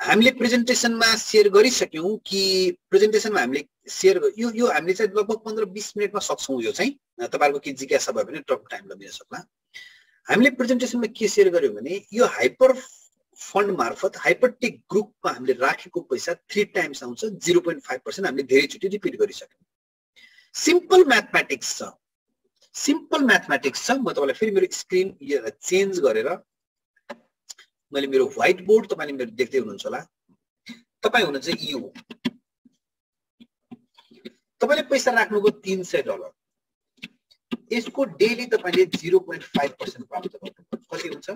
हामीले प्रेजेन्टेसनमा शेयर गरिसक्यौं कि प्रेजेन्टेसनमा हामीले शेयर यो हामीले चाहिँ लगभग 15-20 मिनेटमा सक्छौं यो चाहिँ तपाईहरुको के जिज्ञासा भयो भने टप टाइम लिन सक्ला हामीले प्रेजेन्टेसनमा के शेयर गर्यौं भने यो हाइपर फन्ड मार्फत हाइपरटेक ग्रुपमा हामीले राखेको पैसा 3 टाइम्स आउँछ 0.5% हामीले धेरै चोटी रिपिट गरिसक्यौं सिम्पल म्याथमेटिक्स छ म तपाईलाई फेरि मेरो स्क्रिन चेन्ज गरेर मैले मेरो व्हाइट बोर्ड तपाईले मेरो देख्दै हुनुहुन्छ होला तपाई हुनुहुन्छ यु तपाईले पैसा राख्नुको $300 यसको डेली तपाईले 0.5% प्राप्त गर्नुहुन्छ कति हुन्छ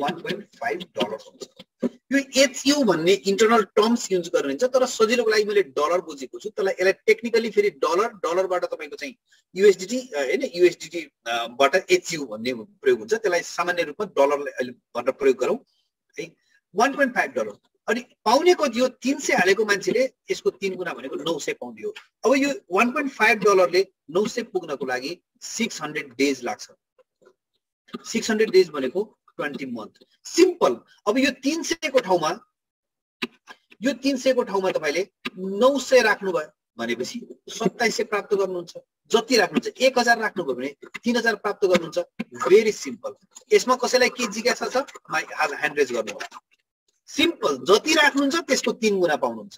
$1.5 हुन्छ यो एचयु भन्ने इन्टरनल टर्म्स युज गरिन्छ तर सजिलोको लागि मैले डलर बुझेको छु त्यसलाई यसलाई टेक्निकली फेरि डलरबाट तपाईको चाहिँ युएसडीटी हैन युएसडीटी बाट एचयु भन्ने प्रयोग हुन्छ त्यसलाई सामान्य रूपमा डलरले अहिले भनेर प्रयोग गरौँ है $1.5 अनि पाउने कति हो 300 हालेको मान्छेले यसको 3 गुना भनेको 900 पाउने हो अब यो $1.5 ले 900 पुग्नको लागि 600 डेज लाग्छ 600 डेज भनेको 20 month सिम्पल अब यो 300 को ठाउँमा तपाईले 900 राख्नु भयो भनेपछि 2700 प्राप्त गर्नुहुन्छ जति राख्नुहुन्छ 1000 राख्नु भयो भने 3000 प्राप्त गर्नुहुन्छ भेरी सिम्पल यसमा कसैलाई के जिज्ञासा छ ह्यान्ड रेज गर्नु होला सिम्पल जति राख्नुहुन्छ त्यसको 3 गुना पाउनुहुन्छ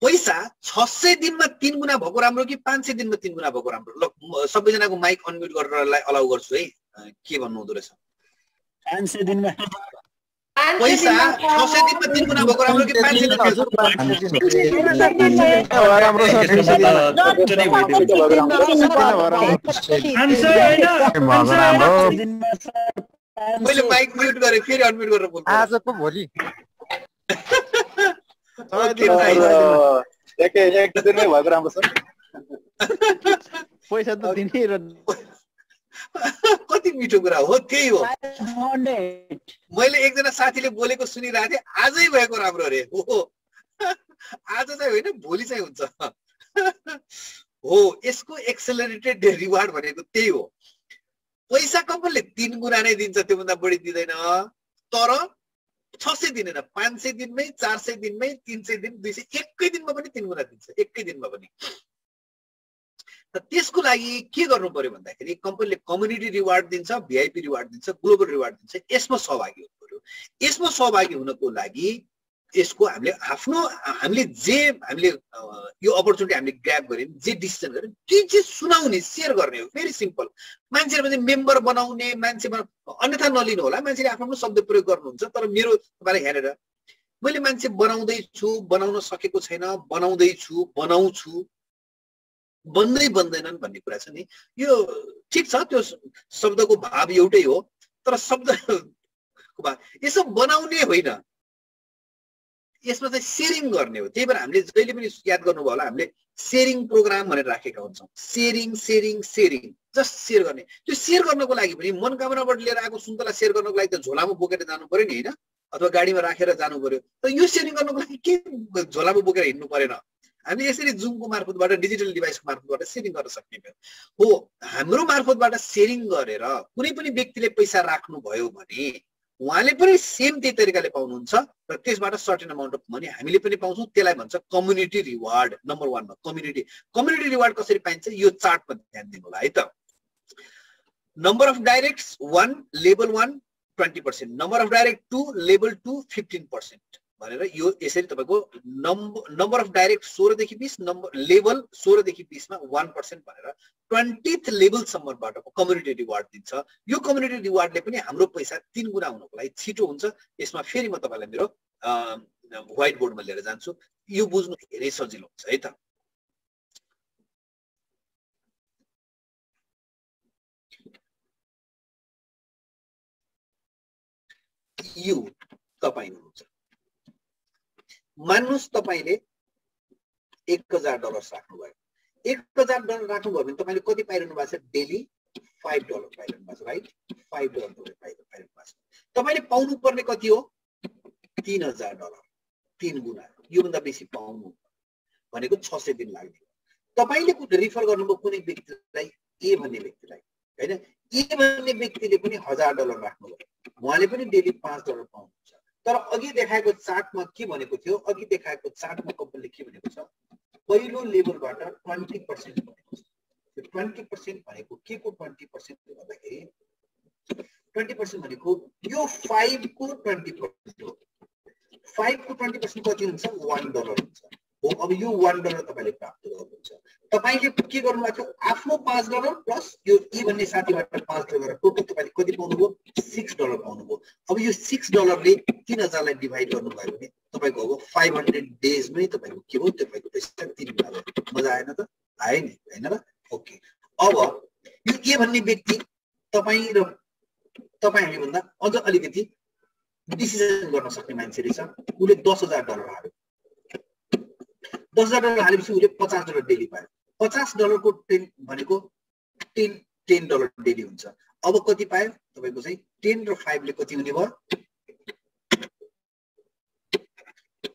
पैसा 600 दिनमा 3 गुना भएको राम्रो कि 500 दिनमा 3 गुना भएको राम्रो ल सबैजनाको माइक अनम्युट गरेरलाई अलाउ गर्छु है के भन्नु हुँदो रहेछ 500 दिनमा पैसा 600 दिनमा 3 गुना भएको राम्रो कि 500 दिनमा मैले माइक म्युट गरे फेरि अनम्युट गरेर बोल्छु आजको भोलि एक दिनमै भएको राम्रो छ पैसा त दिनै र कति मिठो कुरा हो त्यही हो मैले एकजना साथीले बोलेको सुनिरहेको थिएँ आजै भएको राम्रो रे हो आज चाहिँ होइन भोलि चाहिँ हुन्छ हो यसको एक्सेलरेटेड रिवार्ड भनेको त्यही हो पैसा कम्पनीले 3 गुना नै दिन्छ त्योभन्दा बढी दिँदैन तर 600 दिनेन 500 दिनमै 400 दिनमै 300 दिन 200 एकै दिनमा पनि 3 गुना दिन्छ एकै दिनमा पनि त त्यसको लागि के गर्नु पर्यो भन्दाखेरि कम्पनीले कम्युनिटी रिवार्ड दिन्छ भिआइपी रिवार्ड दिन्छ ग्लोबल रिवार्ड दिन्छ यसमा सहभागी हुनु पर्यो यसमा सहभागी हुनको लागि यसको हामीले यो अपर्चुनिटी हामीले ग्र्याब गर्यौं जे डिसिजन गर्यौं त्यो चाहिँ सुनाउने शेयर गर्ने हो भेरी सिम्पल मान्छेहरु चाहिँ मेम्बर बनाउने मान्छे अन्यथा नलिनु होला मान्छेले आफ्नो शब्द प्रयोग गर्नुहुन्छ तर मेरो तपाईलाई हेरेर मैले मान्छे बनाउँदै छु बनाउन सकेको छैन बनाउँदै छु बनाउँछु बन्दैनन् भन्ने कुरा छ नि यो ठीक छ त्यो शब्दको भाव एउटै हो तर शब्दको भाव यसो बनाउने होइन यसमा चाहिँ शेयरिङ गर्ने हो त्यही भएर हामीले जहिले पनि याद गर्नुभयो होला हामीले शेयरिङ प्रोग्राम भनेर राखेका हुन्छौं शेयरिङ जस्ट शेयर गर्ने त्यो शेयर गर्नको लागि पनि मनकामनाबाट लिएर आएको सुन्तला शेयर गर्नको लागि त झोलामा बोकेर जानु पर्यो नि हैन अथवा गाडीमा राखेर जानु पर्यो तर यो शेयरिङ गर्नको लागि के झोलामा बोकेर हिँड्नु परेन हामीले यसरी जुमको मार्फतबाट डिजिटल डिभाइसको मार्फतबाट शेयरिङ गर्न सक्ने हो हाम्रो मार्फतबाट शेयरिङ गरेर कुनै पनि व्यक्तिले पैसा राख्नु भयो भने उहाँले पनि सेम त्यही तरिकाले पाउनुहुन्छ र त्यसबाट सर्टेन अमाउन्ट अफ मनी हामीले पनि पाउँछौं त्यसलाई भन्छ कम्युनिटी रिवार्ड नम्बर 1 मा कम्युनिटी रिवार्ड कसरी पाइन्छ यो चार्टमा ध्यान दिनु होला है त number of directs 1 level 1 20% number of direct 2 level 2 15% भनेर यो यसरी तपाईको नम्बर अफ डाइरेक्ट 16 देखि 20 नम्बर लेभल 16 देखि 20 मा 1% भनेर 20th लेभल सम्मबाट कम्युनिटी रिवार्ड दिन्छ यो कम्युनिटी रिवार्डले पनि हाम्रो पैसा 3 गुना हुनको लागि छिटो हुन्छ यसमा फेरि म तपाईलाई मेरो व्हाइट बोर्डमा लिएर जान्छु यो बुझ्नु धेरै सजिलो हुन्छ है त यो तपाई हुनुहुन्छ मान्नुस् तपाईले $1000 राख्नु भयो $1000 राख्नु भयो भने तपाईले कति पाइरहनु भएको छ डेली $5 पाइरहनु भएको छ राइट $5 पाइरहनु भएको छ तपाईले पाउनु पर्ने कति हो $3000 3 गुना यो भन्दा बेसी पाउनु भनेको 600 दिन लाग्छ तपाईले रिफर गर्नुभयो कुनै व्यक्तिलाई ए भन्ने व्यक्तिलाई हैन ए भन्ने व्यक्तिले पनि $1000 राख्नु भयो उहाँले पनि डेली $5 पाउनुहुन्छ तर अघि देखाएको चार्टमा के भनेको थियो, अघि देखाएको चार्टमा कम्पनीले के भनेको छ, पहिलो लेभलबाट 20% भनेको छ। 20% भनेको के को 20% भन्दाखेरि 20% भनेको यो 5 को 20% हो। 5 को 20% कति हुन्छ, $1 हुन्छ हो। अब यो $1 तपाईले प्राप्त गर्नुहुन्छ। तपाईले के गर्नु भएको, आफ्नो $5 प्लस यो ई भन्ने साथीबाट $5 टोटल तपाईले कति पाउनुभयो, $6 पाउनुभयो। अब यो $6 ले 3000 लाई डिभाइड गर्नु भयो भने तपाईको अब 500 डेजमै तपाईको के हो, तपाईको पैसा 3 गुणा भयो। मजा आएन त? आयो नि, हैन र? ओके। अब यो ए भन्ने व्यक्ति तपाई र तपाईहरुले भन्दा अझ अलिकति डिसिजन गर्न सक्ने मान्छे रहेछ। उले $10,000 हाल्यो। $10,000 हालेपछि उले $50 डेली पायो। $50 को 10 भनेको $10 डेली हुन्छ। अब कति पायो तपाईको चाहिँ 10 र 5 ले कति हुने भयो,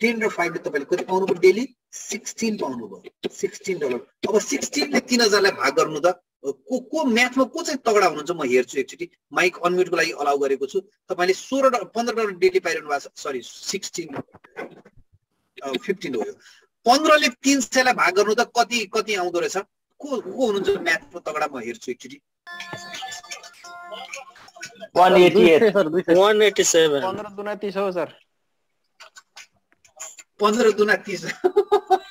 10 र 5 ले तपाईले कति पाउनु भयो डेली, 16 पाउनु भयो। $16। अब 16 ले 3000 लाई भाग गर्नु त को म्याथमा को चाहिँ तगडा हुनुहुन्छ म हेर्छु एकचोटी। माइक अनम्युटको लागि अलाउ गरेको छु। तपाईले $15 डेली पाइरहनु भएको छ। सरी 15 हो यो। 15 ले 300 लाई भाग गर्नु त कति आउँदो रहेछ? को हुनुहुन्छ म्याथमा तगडा म हेर्छु एकचोटी। 188 सर, 187 15 दुना 30 हो सर। 15 दुना 30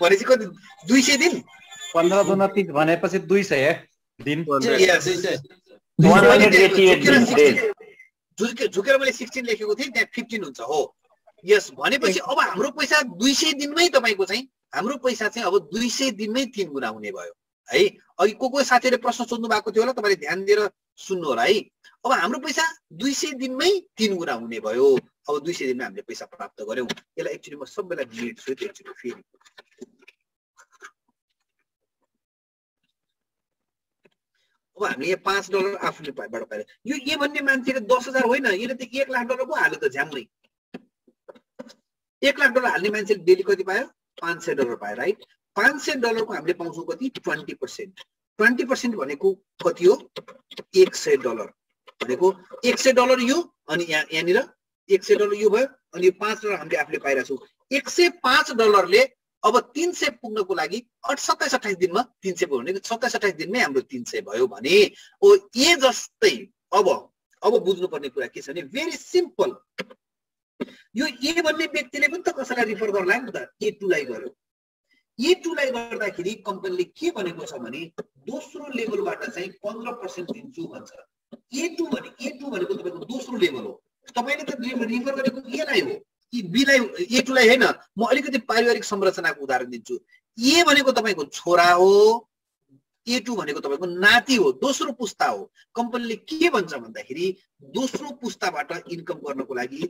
भनेपछि कति, 200 दिन। 15 दुना 30 भनेपछि 200 दिन। झुकेर मैले 16 लेखेको थिएँ, त्यहाँ 15 हुन्छ हो। यस भनेपछि अब हाम्रो पैसा 200 दिनमै तपाईको चाहिँ हाम्रो पैसा चाहिँ अब 200 दिनमै 3 गुणा हुने भयो है। अघि को साथीहरुले प्रश्न सोध्नु भएको थियो होला, तपाईले ध्यान दिएर सुन्नु होला है। अब हाम्रो पैसा 200 दिनमै 3 गुणा हुने भयो। अब 200 दिनमा हामीले पैसा प्राप्त गर्यौं। यसलाई एक्चुअली म सबैलाई मेट्छु एकचोटी फेरि। अब हामीले यहाँ $5 आफूले बाट पाएर यो ए भन्ने मान्छेले 10,000 होइन, यसले त $1,00,000 को हाल्यो त झ्याम्मै। $1,00,000 हाल्ने मान्छेले डेली कति पायो, $500 पायो राइट। $500 को हामीले पाउँछौँ कति, 20%। 20% भनेको कति हो, $100 भनेको $100 यो, अनि यहाँनिर $100 यो भयो, अनि $5 हामीले आफूले पाइरहेको छौँ। $105 ले अब 300 पुग्नको लागि 27-28 दिनमा 300 भयो भने 27-28 दिनमै हाम्रो 300 भयो भने ओ ए जस्तै। अब बुझ्नुपर्ने कुरा के छ भने भेरी सिम्पल। यो ए भन्ने व्यक्तिले पनि त कसैलाई रिफर गर्ला नि त, A2 लाई गर्यो। A2 लाई गर्दाखेरि कम्पनीले के भनेको छ भने दोस्रो लेभलबाट चाहिँ 15% दिन्छु भन्छ। A2 भनेको तपाईको दोस्रो लेभल हो। तपाईले त रिफर गरेको ए लाई हो, बी लाई, A2 लाई हैन। म अलिकति पारिवारिक संरचनाको उदाहरण दिन्छु। ए भनेको तपाईको छोरा हो, A2 भनेको तपाईको नाति हो, दोस्रो पुस्ता हो। कम्पनीले के भन्छ भन्दाखेरि दोस्रो पुस्ताबाट इन्कम गर्नको लागि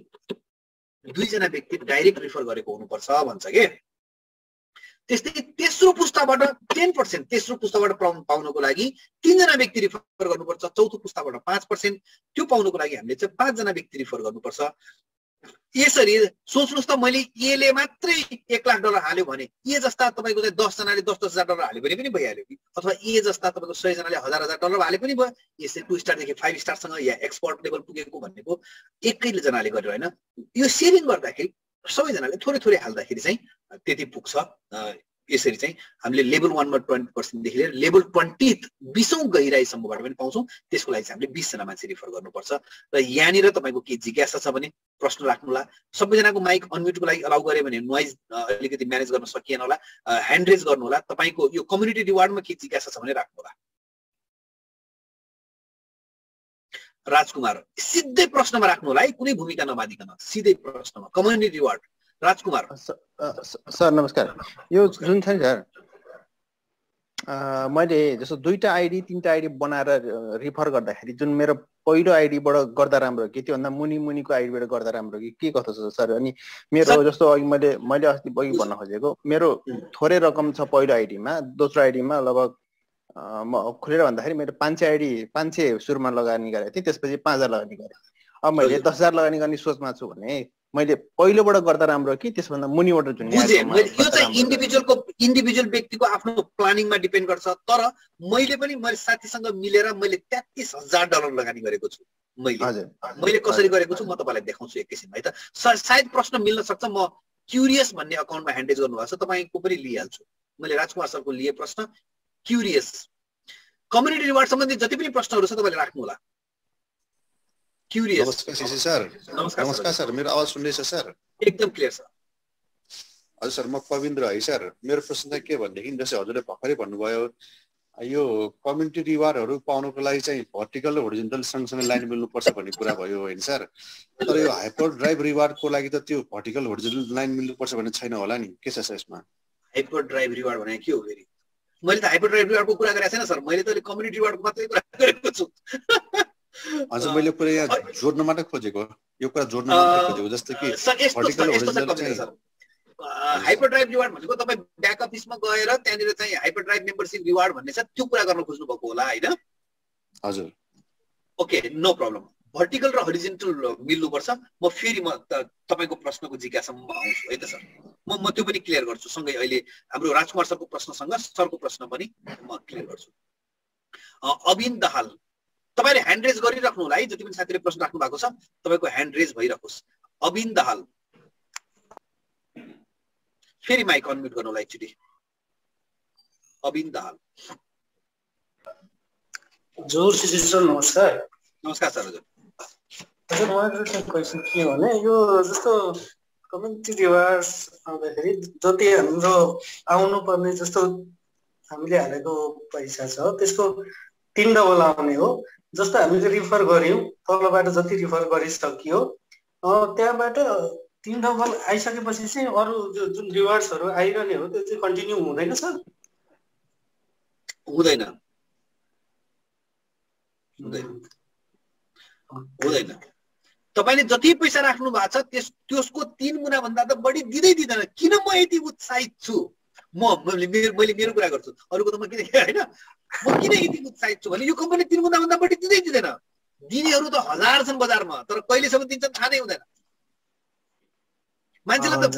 2 जना व्यक्ति डाइरेक्ट रिफर गरेको हुनुपर्छ भन्छ के। त्यस्तै तेस्रो पुस्ताबाट 10%, तेस्रो पुस्ताबाट पाउनको लागि 3 जना व्यक्ति रिफर गर्नुपर्छ। चौथो पुस्ताबाट 5%, त्यो पाउनको लागि हामीले चाहिँ 5 जना व्यक्ति रिफर गर्नुपर्छ। यसरी सोच्नुस् त, मैले ए ले मात्रै $1,00,000 हाल्यो भने ए जस्ता तपाईको चाहिँ 10 जनाले $10,000 हाल्यो भने पनि भइहाल्यो कि, अथवा ए जस्ता तपाईको 100 जनाले $1,000 हाले पनि भयो। यसै 2 स्टार देखि 5 स्टार सँग या एक्सपर्ट लेभल पुगेको भनेको एकै जनाले गर्यो हैन। यो सेयरिङ गर्दाखेरि सबैजनाले थोरै थोरै हाल्दाखेरि चाहिँ त्यति पुग्छ। यसरी चाहिँ हामीले लेभल 1 मा 20% देखि लिएर लेभल 20औं गहिराईसम्मबाट पनि पाउँछौं। त्यसको लागि चाहिँ हामीले 20 जना मान्छे रिफर गर्नुपर्छ। र यहाँनिर तपाईको के जिज्ञासा छ भने प्रश्न राख्नुला। सबैजनाको माइक अनम्युटको लागि अलाउ गरे भने नोइज अलिकति म्यानेज गर्न सकिएन होला। ह्यान्ड रेज गर्नु होला। तपाईको यो कम्युनिटी रिवार्डमा के जिज्ञासा छ भने राख्नु होला। राजकुमार सिधै प्रश्नमा राख्नु होला है, कुनै भूमिका नबादिकन सिधै प्रश्नमा। कम्युनिटी रिवार्ड राजकुमार। सर नमस्कार। यो जुन छ नि सर, मैले जस्तो 2टा आइडी 3टा आइडी बनाएर रिफर गर्दाखेरि जुन मेरो पहिलो आइडीबाट गर्दा राम्रो कि त्योभन्दा मुनिको आइडीबाट गर्दा राम्रो कि के कस्तो छ सर? अनि मेरो जस्तो अघि मैले अस्ति अघि भन्न खोजेको, मेरो थोरै रकम छ पहिलो आइडीमा, दोस्रो आइडीमा लगभग म खुलेर भन्दाखेरि मेरो 500 सुरुमा लगानी गरेको थिएँ, त्यसपछि 5000 लगानी गरेँ। अब मैले 10,000 लगानी गर्ने सोचमा छु भने मैले पहिलोबाट गर्दा राम्रो कि त्यसभन्दा मुनिबाट बुझेँ झुन्ड्याएको मैले। यो चाहिँ इन्डिभिजुअल व्यक्तिको आफ्नो प्लानिङमा डिपेन्ड गर्छ। तर मैले साथीसँग मिलेर मैले $33,000 लगानी गरेको छु। मैले कसरी गरेको छु म तपाईँलाई देखाउँछु एकैछिन है त। सायद प्रश्न मिल्न सक्छ। म क्युरियस भन्ने अकाउन्टमा ह्यान्डेज गर्नुभएको छ, तपाईँको पनि लिइहाल्छु। मैले राजकुमार सरको लिए प्रश्न क्युरियस कम्युनिटी रिवार्ड सम्बन्धी जति पनि प्रश्नहरू छ तपाईँले राख्नु होला। क्युरियस। नमस्कार सीसी सर। नमस्कार सर, मेरो आवाज सुन्दैछ सर? एकदम क्लियर छ। हजुर सर, म पविन्द्र है सर। मेरो प्रश्न चाहिँ के भनेदेखि जस्तै हजुरले भर्खरै भन्नुभयो यो कम्युनिटी रिवार्डहरू पाउनको लागि चाहिँ भर्टिकल र होरिजोन्टल सँगसँगै लाइन मिल्नुपर्छ भन्ने कुरा भयो होइन सर? तर यो हाइपर ड्राइभ रिवार्डको लागि त त्यो भर्टिकल होरिजोन्टल लाइन मिल्नुपर्छ भन्ने छैन होला नि, के छ यसमा? हाइपर ड्राइभ रिवार्ड भने के हो फेरि? मैले त हाइपर ड्राइभ रिवार्डको कुरा गरेको छैन सर, मैले त कम्युनिटी रिवार्डको मात्रै कुरा गरेको छु। हजुर, मैले कुरा यहाँ जोड्न मात्र खोजेको, यो कुरा जोड्न मात्र खोजेको। जस्तो कि भर्टिकल होरिजोन्टल चाहिँ हाइपर ड्राइभ रिवार्ड भनेको तपाईँ ब्याक अफिसमा गएर त्यहाँनिर चाहिँ हाइपर ड्राइभ मेम्बरसिप रिवार्ड भन्ने छ, त्यो कुरा गर्न खोज्नु भएको होला होइन? हजुर, ओके, नो प्रब्लम। भर्टिकल र होरिजोन्टल मिल्नुपर्छ। म फेरि तपाईँको प्रश्नको जिज्ञासामा आउँछु है त सर। म त्यो पनि क्लियर गर्छु सँगै। अहिले हाम्रो राजकुमार सरको प्रश्नसँग सरको प्रश्न पनि म क्लियर गर्छु। अबिन दाहाल, तपाईँले ह्यान्ड रेज गरिराख्नु होला है। जति पनि साथीले प्रश्न राख्नु भएको छ तपाईँको ह्यान्ड रेज भइराखोस्। अबिन दाहाल, फेरि माइक अनम्युट गर्नु होला एकचोटि। अबिन दाहाल। हजुर सीसी सर नमस्कार। नमस्कार सर। हजुर हजुर, मेरो चाहिँ क्वेसन के हो भने यो जस्तो कम्युनिटी रिवार्ड्स आउँदाखेरि जति हाम्रो आउनुपर्ने जस्तो हामीले हालेको पैसा छ त्यसको 3 डबल आउने हो। जस्तो हामीले रिफर गर्यौँ, तलबाट जति रिफर गरिसकियो त्यहाँबाट 3 डबल आइसकेपछि चाहिँ अरू जुन रिवार्ड्सहरू आइरहने हो त्यो चाहिँ कन्टिन्यू हुँदैन सर? हुँदैन। तपाईँले जति पैसा राख्नु भएको छ त्यसको 3 गुणा भन्दा त बढी दिँदैन। किन म यति उत्साहित छु? मैले मेरो कुरा गर्छु, अरूको त म किन होइन, म किन यति उत्साहित छु भने यो कम्पनी 3 गुणा भन्दा बढी दिँदैन। दिनेहरू त हजार छन् बजारमा, तर कहिलेसम्म दिन्छन् थाहा नै हुँदैन। मान्छेलाई त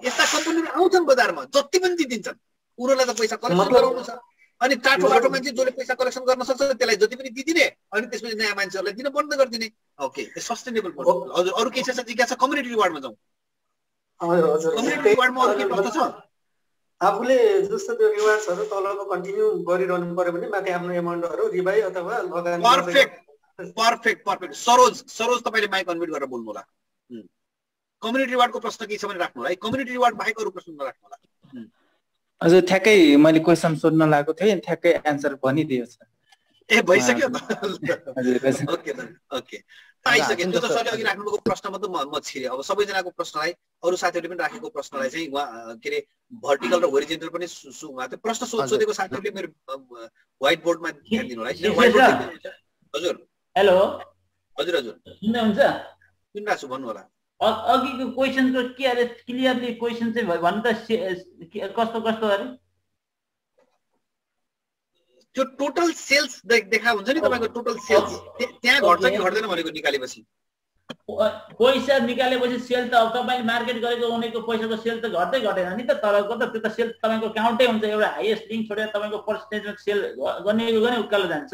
यस्ता कम्पनीहरू आउँछन् बजारमा, जति पनि दिन्छन्, उनीहरूलाई त पैसा कलेक्सन गराउनु छ। अनि टाटो मान्छे जसले पैसा कलेक्सन गर्न सक्छ त्यसलाई जति पनि दिदिने, अनि त्यसपछि नयाँ मान्छेहरूलाई दिन बन्द गरिदिने। Okay, sustainable. हजुर, अरू केही छ जिज्ञासा? कम्युनिटी रिवार्डमा जाउँ। कम्युनिटी रिवार्डमा अरू के प्रश्न छ? आफूले जस्तो त्यो रिवार्ड्सहरू तलको कन्टिन्यू गरिरहनु पर्यो भने माथि आफ्नो एमाउन्टहरू रिबाई अथवा लगानी। पर्फेक्ट। सरोज तपाईँले माइक अनम्युट गरेर बोल्नु होला। कम्युनिटी रिवार्डको प्रश्न के छ भने राख्नु होला है। कम्युनिटी रिवार्ड बाहेक अरू प्रश्न नराख्नु होला। हजुर, ठ्याक्कै मैले क्वेसन सोध्न लागेको थिएँ, ठ्याक्कै एन्सर भनिदियो सर। ए भइसक्यो त। ओके आइसक्यो। त्यो त सरले अघि राख्नुभएको प्रश्नमा त म छिरेँ। अब सबैजनाको प्रश्नलाई, अरू साथीहरूले पनि राखेको प्रश्नलाई चाहिँ उहाँ के अरे भर्टिकल र होरिजोन्टल पनि प्रश्न सोधेको साथीहरूले मेरो व्हाइट बोर्डमा ध्यान दिनु होला है। हजुर हेलो। हजुर सुन्नुहुन्छ? सुनिरहेको छु, भन्नु होला। अघिको क्वेसनको के अरे क्लियरली क्वेसन चाहिँ भन्नु त कस्तो अरे? त्यो टोटल सेल्स देखा हुन्छ नि तपाईको। टोटल सेल्स त्यहाँ घट्छ कि घट्दैन भनेको निकालेपछि? पैसा निकालेपछि सेल त अब तपाईले मार्केट गरेको उनीको पैसाको सेल त घट्दैन नि त। तरको त त्यो त सेल तपाईको काउन्टै हुन्छ। एउटा हाईएस्ट लिंक छोडेर तपाईको पर्सेन्टेजमा सेल गर्ने उकालो जान्छ।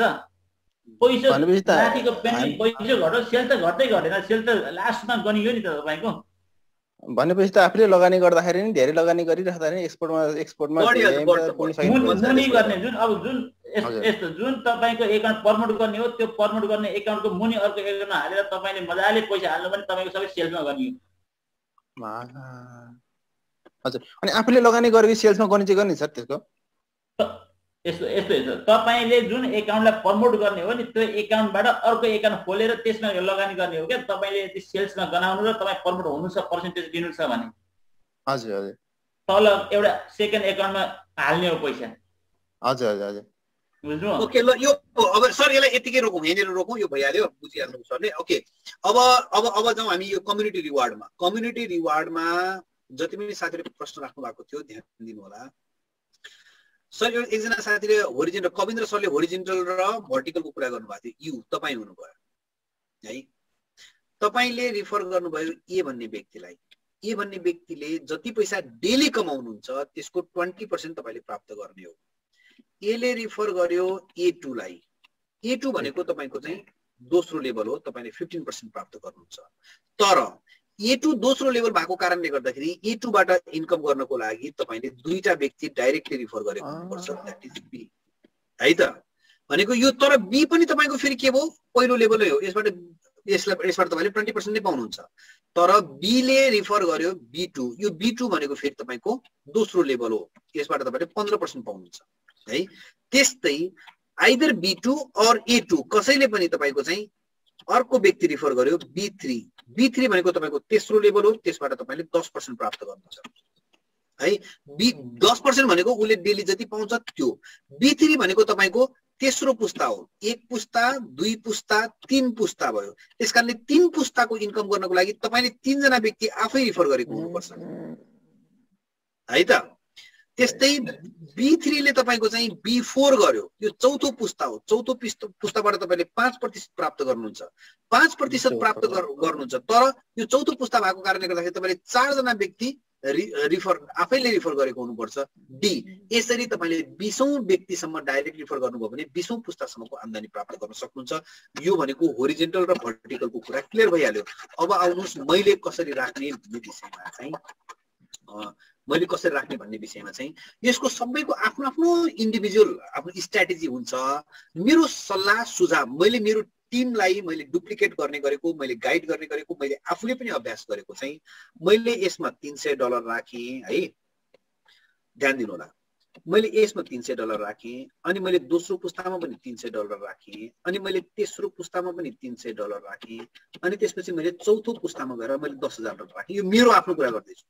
पैसा माथिको पेन्डिङ पैसा घट्यो, सेल त घटेन। सेल त लास्टमा गनियो नि त तपाईको। भनेपछि त आफूले लगानी गर्दाखेरि नि धेरै लगानी गरिराख्दा नि एक्सपोर्टमा मुनि गर्ने जुन तपाईको एकाउन्ट प्रमोट गर्ने हो, त्यो प्रमोट गर्ने एकाउन्टको मुनि अर्को एकाउन्टमा हालेर तपाईले मजाले पैसा हाल्नु भने तपाईको सबै सेल्समा गनियो। हजुर, अनि आफूले लगानी गरेको सेल्समा गर्ने चाहिँ गर्ने सर त्यसको? यस्तो तपाईले जुन एकाउन्टलाई प्रमोट गर्ने हो नि, त्यो एकाउन्टबाट अर्को एकाउन्ट खोलेर त्यसमा लगानी गर्ने हो क्या। तपाईले यदि सेल्समा गनाउनु र तपाई प्रमोट हुनु छ, पर्सेन्टेज दिनु छ भने हजुर तल एउटा सेकेन्ड एकाउन्टमा हाल्ने हो पैसा। हजुर बुझ्नु? ओके, ल यो अब सर यसलाई यतिकै रोकौँ, यहाँनिर रोकौँ, यो भइहाल्यो, बुझिहाल्नु सरले। ओके, अब जाउँ हामी यो कम्युनिटी रिवार्डमा। कम्युनिटी रिवार्डमा जति पनि साथीहरूले प्रश्न राख्नु भएको थियो ध्यान दिनु होला। सर यो एकजना साथीले होरिजोन्टल, कविन्द्र सरले होरिजोन्टल र भर्टिकलको कुरा गर्नुभएको थियो। तपाईँ हुनुभयो है। तपाईले रिफर गर्नुभयो ए भन्ने व्यक्तिलाई। ए भन्ने व्यक्तिले जति पैसा डेली कमाउनुहुन्छ त्यसको 20% तपाईले प्राप्त गर्ने हो। एले रिफर गर्यो A2 लाई। A2 भनेको तपाईको चाहिँ दोस्रो लेभल हो, तपाईले 15% प्राप्त गर्नुहुन्छ। तर A2 दोस्रो लेभल भएको कारणले गर्दाखेरि A2 बाट इन्कम गर्नको लागि तपाईले दुईटा व्यक्ति डाइरेक्टली रिफर गरेको हुनुपर्छ, दैट इज B है त। भनेको यो तर B पनि तपाईको फेरि के भयो, पहिलो लेभलै हो, यसबाट तपाईले 20% नै पाउनुहुन्छ। तर B ले रिफर गर्यो B2, यो B2 भनेको फेरि तपाईको दोस्रो लेभल हो, यसबाट तपाईले 15% पाउनुहुन्छ है। त्यस्तै आइदर B2 और A2 कसैले पनि तपाईको चाहिँ अर्को व्यक्ति रिफर गर्यो B3, B3 भनेको तपाईको तेस्रो लेभल हो, त्यसबाट तपाईले 10% प्राप्त गर्नुहुन्छ है। 10% भनेको उले डेली जति पाउँछ त्यो। B3 भनेको तपाईको तेस्रो पुस्ता हो, एक पुस्ता, दुई पुस्ता, तीन पुस्ता भयो। त्यसकारणले तीन पुस्ताको इन्कम गर्नको लागि तपाईले 3 जना व्यक्ति आफै रिफर गरेको हुनुपर्छ है त। त्यस्तै B3 ले तपाईको चाहिँ B4 गर्यो, यो चौथो पुस्ता हो, चौथो पुस्ताबाट तपाईले 5% प्राप्त गर्नुहुन्छ, 5% प्राप्त गर्नुहुन्छ। तर यो चौथो पुस्ता भएको कारणले गर्दाखेरि तपाईले 4 जना व्यक्ति रिफर आफैले रिफर गरेको हुनुपर्छ डी। यसरी तपाईले 20औं व्यक्तिसम्म डाइरेक्ट रिफर गर्नुभयो भने 20औं पुस्तासम्मको आम्दानी प्राप्त गर्न सक्नुहुन्छ। यो भनेको होरिजेन्टल र भर्टिकलको कुरा क्लियर भइहाल्यो। अब आउनुस् मैले कसरी राख्ने भन्ने विषयमा चाहिँ यसको सबैको आफ्नो आफ्नो इन्डिभिजुअल आफ्नो स्ट्र्याटेजी हुन्छ। मेरो सल्लाह सुझाव मैले मेरो टिमलाई मैले डुप्लिकेट गर्ने गरेको, मैले गाइड गर्ने गरेको, मैले आफूले पनि अभ्यास गरेको चाहिँ मैले यसमा $300 राखेँ है, ध्यान दिनु होला। मैले यसमा $300 राखेँ, अनि मैले दोस्रो पुस्तामा पनि $300 राखेँ, अनि मैले तेस्रो पुस्तामा पनि $300 राखेँ, अनि त्यसपछि मैले चौथो पुस्तामा गएर मैले $10,000 राखेँ। यो मेरो आफ्नो कुरा गर्दैछु।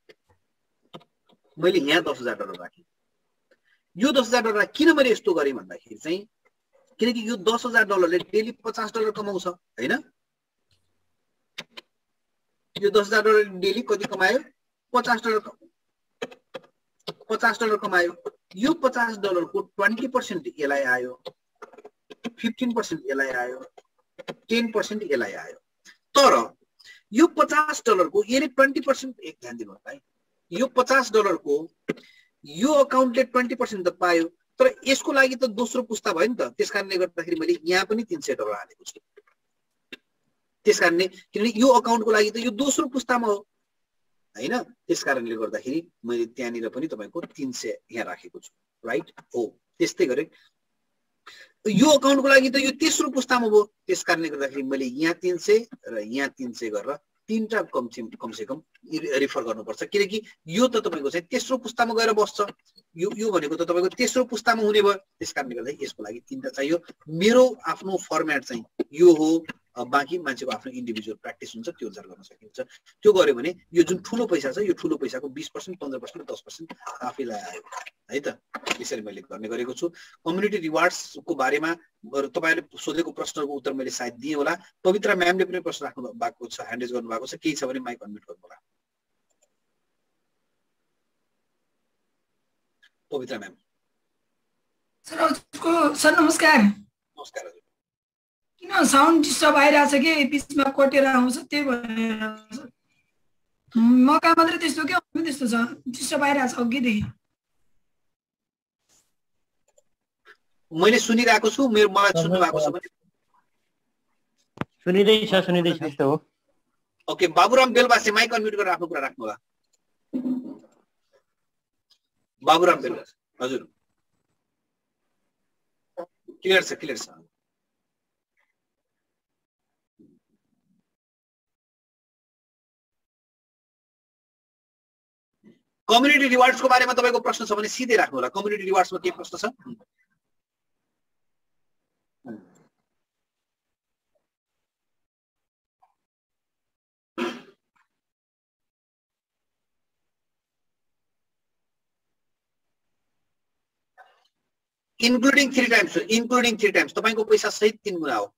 मैले यहाँ $10,000 राखेँ। यो $10,000 किन मैले यस्तो गरेँ भन्दाखेरि चाहिँ किनकि यो $10,000 ले डेली $50 कमाउँछ हैन। यो $10,000 डेली कति कमायो, $50 कमायो। यो $50 को 20% यसलाई आयो, 15% यसलाई आयो, 10% यसलाई आयो। तर यो $50 को यसले 20% एक ध्यान दिनु होला है। यो $50 को यो अकाउन्टले 20% त पायो, तर यसको लागि त दोस्रो पुस्ता भयो नि त। त्यसकारणले गर्दाखेरि मैले यहाँ पनि $300 हालेको छु। त्यसकारणले किनकि यो अकाउन्टको लागि त यो दोस्रो पुस्तामा हो हैन। त्यसकारणले गर्दाखेरि मैले त्यहाँनिर पनि तपाईको 300 यहाँ राखेको छु, राइट हो। त्यस्तै गरे यो अकाउन्टको लागि त यो तेस्रो पुस्तामा भयो। त्यसकारणले गर्दाखेरि मैले यहाँ 300 र यहाँ 300 गरेर तीनटा कमसेकम रिफर गर्नुपर्छ। किनकि यो त तपाईको चाहिँ तेस्रो पुस्तामा गएर बस्छ, यो भनेको त तपाईको तेस्रो पुस्तामा हुने भयो। त्यसकारणले गर्दा यसको लागि तीनटा चाहियो। मेरो आफ्नो फर्मेट चाहिँ यो हो। बाँकी मान्छेको आफ्नो इन्डिभिजुअल प्र्याक्टिस हुन्छ, त्यो अनुसार गर्न सकिन्छ। त्यो गर्यो भने यो जुन ठुलो पैसा छ, यो ठुलो पैसाको 20%, 15%, 10% आफैलाई आयो है त। यसरी मैले गर्ने गरेको छु। कम्युनिटी रिवार्ड्सको बारेमा तपाईहरुले सोधेको प्रश्नको उत्तर मैले सायद दिएँ होला। पवित्रा म्यामले पनि प्रश्न राख्नु भएको छ, ह्यान्ड रेज गर्नु भएको छ। केही छ भने माइक अनम्युट गर्नु होला। पवित्रा म्याम। सर नमस्कार। नमस्कार हजुर। किन साउन्ड डिस्टर्ब आइरहेछ कि बिचमा कटेर आउँछ, त्यही भएर म कहाँ मात्रै त्यस्तो के अरू त्यस्तो छ, डिस्टर्ब आइरहेछ अघिदेखि। मैले सुनिरहेको छु, मेरो मलाई सुन्नु भएको छ भने सुनिँदैछ हो। Okay, Baburam Belbase mic unmute गरेर आफ्नो कुरा राख्नु होला। बाबुराम बेलबासे हजुर। क्लियर छ, क्लियर छ। कम्युनिटी रिवार्ड्सको बारेमा तपाईको प्रश्न छ भने सिधै राख्नु होला। कम्युनिटी रिवार्ड्समा के प्रश्न छ? इन्क्लुडिङ 3 टाइम्स, इन्क्लुडिङ 3 टाइम्स तपाईको पैसा सहित 3 गुणा हो।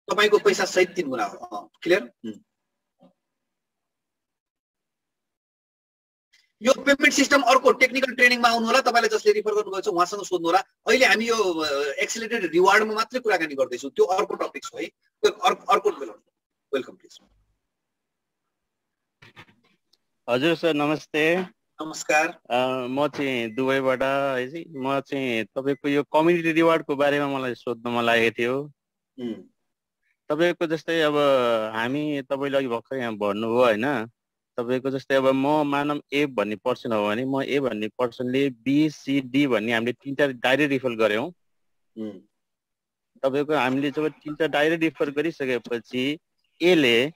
तपाईको पैसा सहित 3 गुणा हो। क्लियर? यो पेमेन्ट सिस्टम अर्को टेक्निकल ट्रेनिङमा आउनु होला, तपाईँले जसले रिफर गर्नुभएको छ उहाँसँग सोध्नु होला। अहिले हामी यो एक्सिलेटेड रिवार्डमा मात्रै कुराकानी गर्दैछौँ, त्यो अर्को टपिक छ है, अर्को वेलकम प्लिज। हजुर सर नमस्ते। नमस्कार। म चाहिँ दुबईबाट है जी, म चाहिँ तपाईँको यो कम्युनिटी रिवार्डको बारेमा मलाई सोध्न मन लागेको थियो। तपाईँको जस्तै अब हामी तपाईँले अघि भर्खर यहाँ भन्नुभयो होइन, तपाईँको जस्तै अब म मानव ए भन्ने पर्सन हो भने म ए भन्ने पर्सनले BCD भन्ने हामीले 3टा डाइरेक्ट रिफर गऱ्यौँ। तपाईँको हामीले जब 3टा डाइरेक्ट रिफर गरिसकेपछि एले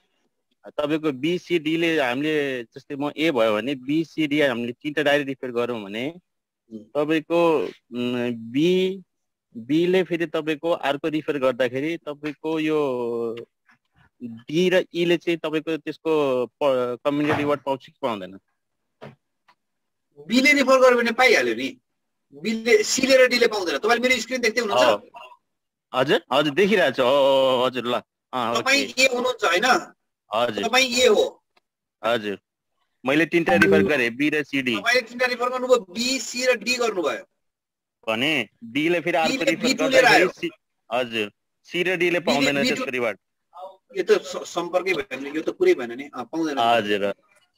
तपाईँको BCDले हामीले जस्तै म ए भयो भने BCD हामीले 3टा डाइरेक्ट रिफर गरौँ भने तपाईँको बीले फेरि तपाईँको अर्को रिफर गर्दाखेरि तपाईँको यो डी र ईले चाहिँ तपाईँको त्यसको कम्युनिटी रिवार्ड पाउँछ कि पाउँदैन? बीले रिफर गर्यो भने पाइहाल्यो नि, बीले सीले र डीले पाउँदैन। तपाईँले मेरो स्क्रिन देख्दै हुनुहुन्छ? हजुर हजुर देखिरहेको छु। हजुर ल तपाईँ ए हुनुहुन्छ होइन? हजुर तपाईँ ए हो। हजुर मैले 3टा रिफर गरेँ, बी र सी डी। तपाईँले 3टा रिफर गर्नुभयो, बी सी र डी गर्नुभयो भने डीले फेरि अर्को रिफर गर्दाखेरि हजुर सी र डीले पाउँदैन त्यसको रिवार्ड। यो त सम्पर्कै भएन, यो त पुरै भएन नि, पाउँदैन। हजुर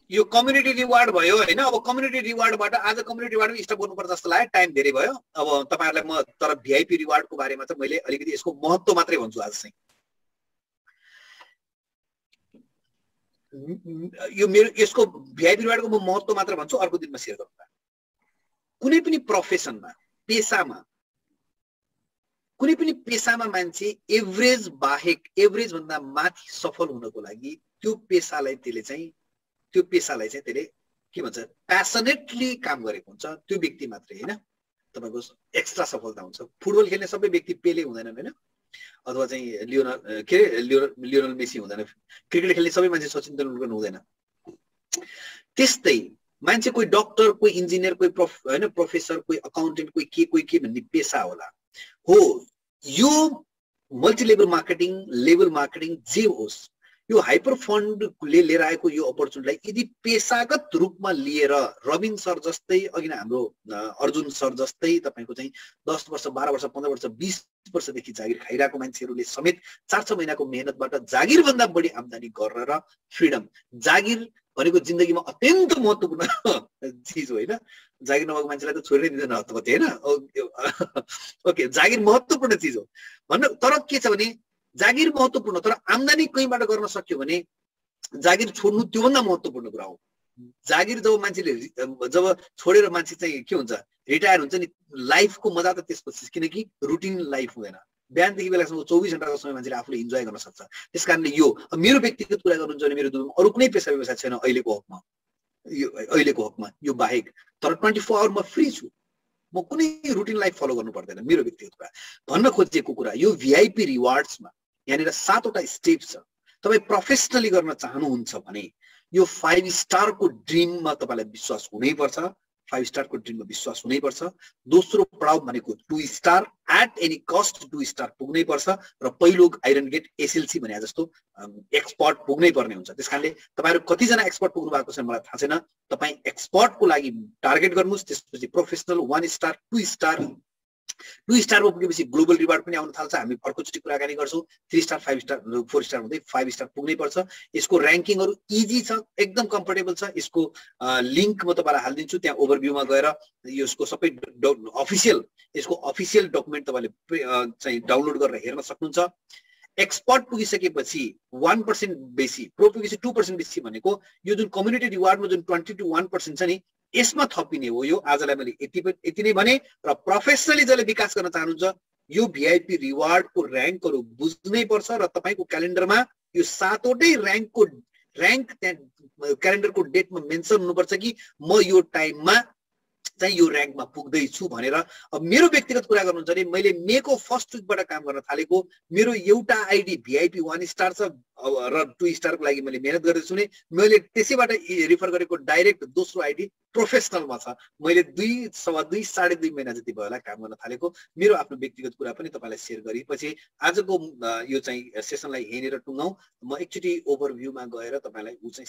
यो कम्युनिटी रिवार्ड भयो होइन। अब कम्युनिटी रिवार्डबाट आज कम्युनिटी रिवार्ड स्टप गर्नुपर्छ जस्तो लाग्यो, टाइम धेरै भयो। अब तपाईँहरूलाई म तर भिआइपी रिवार्डको बारेमा चाहिँ मैले अलिकति यसको महत्त्व मात्रै भन्छु आज चाहिँ। यो मेरो यसको भिआइपी रिवार्डको म महत्त्व मात्र भन्छु, अर्को दिनमा सेयर गरौँला। कुनै पनि प्रोफेसनमा, पेसामा, कुनै पनि पेसामा मान्छे एभरेज बाहेक, एभरेज भन्दा माथि सफल हुनको लागि त्यो पेसालाई त्यसले के भन्छ, प्यासनेटली काम गरेको हुन्छ त्यो व्यक्ति मात्रै होइन तपाईँको एक्स्ट्रा सफलता हुन्छ। फुटबल खेल्ने सबै व्यक्ति पेले हुँदैनन् होइन, अथवा चाहिँ लियोनल मेसी हुँदैन। क्रिकेट खेल्ने सबै मान्छे सचिन तेन्दुलकर हुँदैन। त्यस्तै मान्छे कोही डक्टर, कोही इन्जिनियर, कोही होइन प्रोफेसर, कोही अकाउन्टेन्ट, कोही के भन्ने पेसा होला हो। यो मल्टिलेभल मार्केटिङ, लेभल मार्केटिङ जे होस्, यो हाइपर फन्डले लिएर आएको यो अपर्च्युनिटीलाई यदि पेसागत रूपमा लिएर रबिन सर जस्तै, अघि नै हाम्रो अर्जुन सर जस्तै तपाईँको चाहिँ 10 वर्ष, 12 वर्ष, 15 वर्ष, 20 वर्षदेखि जागिर खाइरहेको मान्छेहरूले समेत 4-6 महिनाको मेहनतबाट जागिरभन्दा बढी आम्दानी गरेर फ्रिडम, जागिर भनेको जिन्दगीमा अत्यन्त महत्त्वपूर्ण चिज हो होइन। जागिर नभएको मान्छेलाई त छोड्नै दिँदैन हतपति होइन। ओके, जागिर महत्त्वपूर्ण चिज हो भन्न। तर के छ भने जागिर महत्त्वपूर्ण, तर आम्दानी कहीँबाट गर्न सक्यो भने जागिर छोड्नु त्योभन्दा महत्त्वपूर्ण कुरा हो। जागिर जब मान्छेले जब छोडेर मान्छे चाहिँ के हुन्छ, रिटायर हुन्छ नि, लाइफको मजा त त्यसपछि, किनकि रुटिन लाइफ हुँदैन। बिहानदेखि बेलासम्म 24 घण्टाको समय मान्छेले आफूले इन्जोय गर्न सक्छ। त्यस कारणले यो मेरो व्यक्तिगत कुरा गर्नुहुन्छ भने मेरो दुनियाँमा अरू कुनै पेसा व्यवसाय छैन अहिलेको हकमा यो बाहेक। तर 24 आवर म फ्री छु, म कुनै रुटिन लाइफ फलो गर्नु पर्दैन। मेरो व्यक्तिगत कुरा भन्न खोजेको कुरा यो भिआइपी रिवार्ड्समा यहाँनिर 7वटा स्टेप छ। तपाईँ प्रोफेसनली गर्न चाहनुहुन्छ भने यो 5 स्टारको ड्रिममा तपाईँलाई विश्वास हुनैपर्छ। 5 स्टारको ड्रिममा विश्वास हुनैपर्छ। दोस्रो पडाउ भनेको 2 star, at any cost 2 star पुग्नै पर्छ। र पहिलो आइरन गेट SLC भने जस्तो एक्सपर्ट पुग्नै पर्ने हुन्छ। त्यसकारणले तपाईँहरू कतिजना एक्सपर्ट पुग्नु भएको छ मलाई थाहा छैन। तपाईँ एक्सपर्टको लागि टार्गेट गर्नुहोस्, त्यसपछि प्रोफेसनल 1 स्टार, 2 स्टार, 2 स्टारमा पुगेपछि ग्लोबल रिवार्ड पनि आउन थाल्छ। हामी अर्कोचोटि कुराकानी गर्छौँ। 3 स्टार, 5 स्टार, 4 स्टार हुँदै 5 स्टार पुग्नै पर्छ। यसको ऱ्याङ्किङहरू इजी छ, एकदम कम्फर्टेबल छ। यसको लिङ्क म तपाईँलाई हालिदिन्छु, त्यहाँ ओभरभ्यूमा गएर यसको सबै यसको अफिसियल डकुमेन्ट तपाईँले चाहिँ डाउनलोड गरेर हेर्न सक्नुहुन्छ। एक्सपर्ट पुगिसकेपछि 1% बेसी, प्रो पुगेपछि 2% बेसी भनेको यो जुन कम्युनिटी रिवार्डमा जुन 20 to 1% छ नि, यसमा थपिने हो। यो आजलाई मैले यति नै भने। र प्रोफेसनली जसले विकास गर्न चाहनुहुन्छ यो भिआइपी रिवार्डको र्याङ्कहरू बुझ्नै पर्छ र तपाईँको क्यालेन्डरमा यो 7वटै र्याङ्क त्यहाँ क्यालेन्डरको डेटमा मेन्सन हुनुपर्छ कि म यो टाइममा चाहिँ यो र्याङ्कमा पुग्दैछु भनेर। अब मेरो व्यक्तिगत कुरा गर्नुहुन्छ भने मैले मेको फर्स्ट विकबाट काम गर्न थालेको, मेरो एउटा आइडी भिआइपी 1 स्टार छ र 2 स्टारको लागि मैले मेहनत गर्दैछु नि, मैले त्यसैबाट रिफर गरेको डाइरेक्ट दोस्रो आइडी प्रोफेसनलमा छ। मैले 2.5 महिना जति भयो होला काम गर्न थालेको। मेरो आफ्नो व्यक्तिगत कुरा पनि तपाईँलाई सेयर गरेपछि आजको यो चाहिँ सेसनलाई यहीँनिर टुङ्गाउँ। म एकचोटि ओभरभ्यूमा गएर तपाईँलाई ऊ चाहिँ